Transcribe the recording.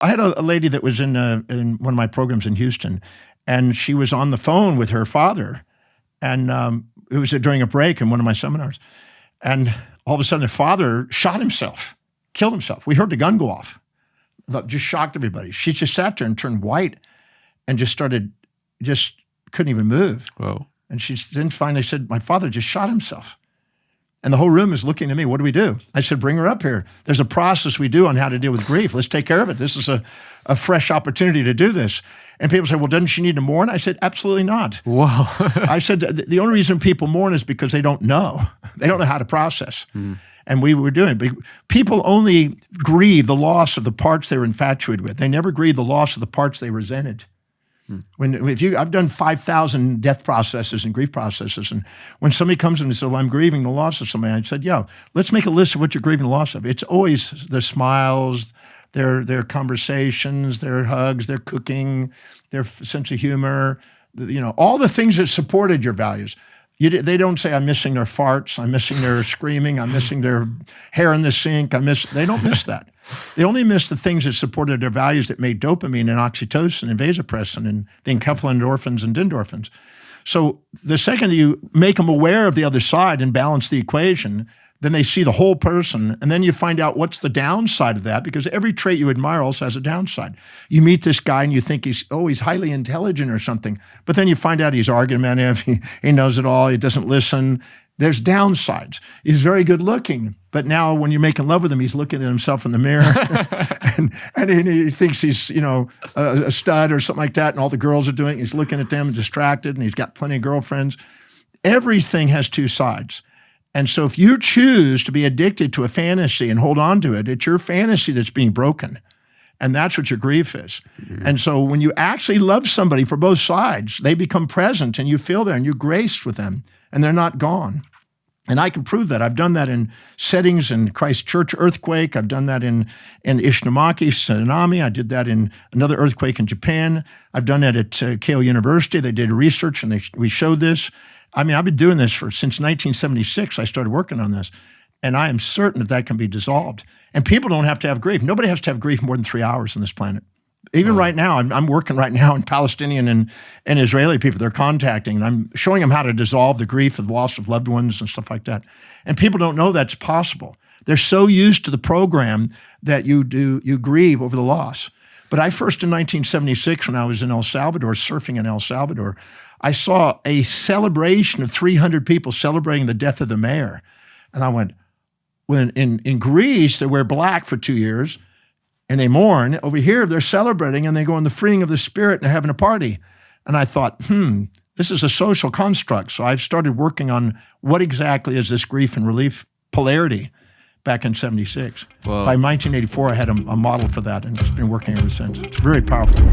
I had a lady that was in one of my programs in Houston, and she was on the phone with her father, and it was during a break in one of my seminars, and all of a sudden the father shot himself, killed himself. We heard the gun go off. That just shocked everybody. She just sat there and turned white and just couldn't even move. Whoa. And she then finally said, my father just shot himself. And the whole room is looking at me. What do we do? I said, bring her up here. There's a process we do on how to deal with grief. Let's take care of it. This is a fresh opportunity to do this. And people say, well, doesn't she need to mourn? I said, absolutely not. Whoa. I said, the only reason people mourn is because they don't know. They don't know how to process. And we were doing it. People only grieve the loss of the parts they were infatuated with. They never grieve the loss of the parts they resented. I've done 5,000 death processes and grief processes, and when somebody comes in and says, well, I'm grieving the loss of somebody, I said, yeah, let's make a list of what you're grieving the loss of. It's always the smiles, their conversations, their hugs, their cooking, their sense of humor, all the things that supported your values. They don't say, I'm missing their farts, I'm missing their screaming, I'm missing their hair in the sink, they don't miss that. They only miss the things that supported their values that made dopamine and oxytocin and vasopressin and the enkephalin endorphins and dendorphins. So the second you make them aware of the other side and balance the equation, then they see the whole person, and then you find out what's the downside of that, because every trait you admire also has a downside. You meet this guy and you think he's highly intelligent or something, but then you find out he's argumentative, he knows it all, he doesn't listen. There's downsides. He's very good looking, but now when you're making love with him, he's looking at himself in the mirror and he thinks he's, a stud or something like that, and all the girls are doing it. He's looking at them and distracted, and he's got plenty of girlfriends. Everything has two sides. And so if you choose to be addicted to a fantasy and hold on to it, it's your fantasy that's being broken. And that's what your grief is. And so when you actually love somebody for both sides, they become present and you feel there and you're graced with them and they're not gone. And I can prove that. I've done that in settings in Christchurch earthquake. I've done that in the Ishinomaki tsunami. I did that in another earthquake in Japan. I've done that at Keio University. They did research and we showed this. I mean, I've been doing this since 1976. I started working on this. And I am certain that can be dissolved. And people don't have to have grief. Nobody has to have grief more than 3 hours on this planet. Even right now, I'm working right now in Palestinian and Israeli people they're contacting. And I'm showing them how to dissolve the grief of the loss of loved ones and stuff like that. And people don't know that's possible. They're so used to the program that you grieve over the loss. But I first in 1976, when I was in El Salvador, surfing in El Salvador, I saw a celebration of 300 people celebrating the death of the mayor. And I went, when in Greece, they wear black for 2 years and they mourn. Over here, they're celebrating and they go on the freeing of the spirit and they're having a party. And I thought, this is a social construct. So I've started working on what exactly is this grief and relief polarity back in 76. Whoa. By 1984, I had a model for that and it's been working ever since. It's very powerful.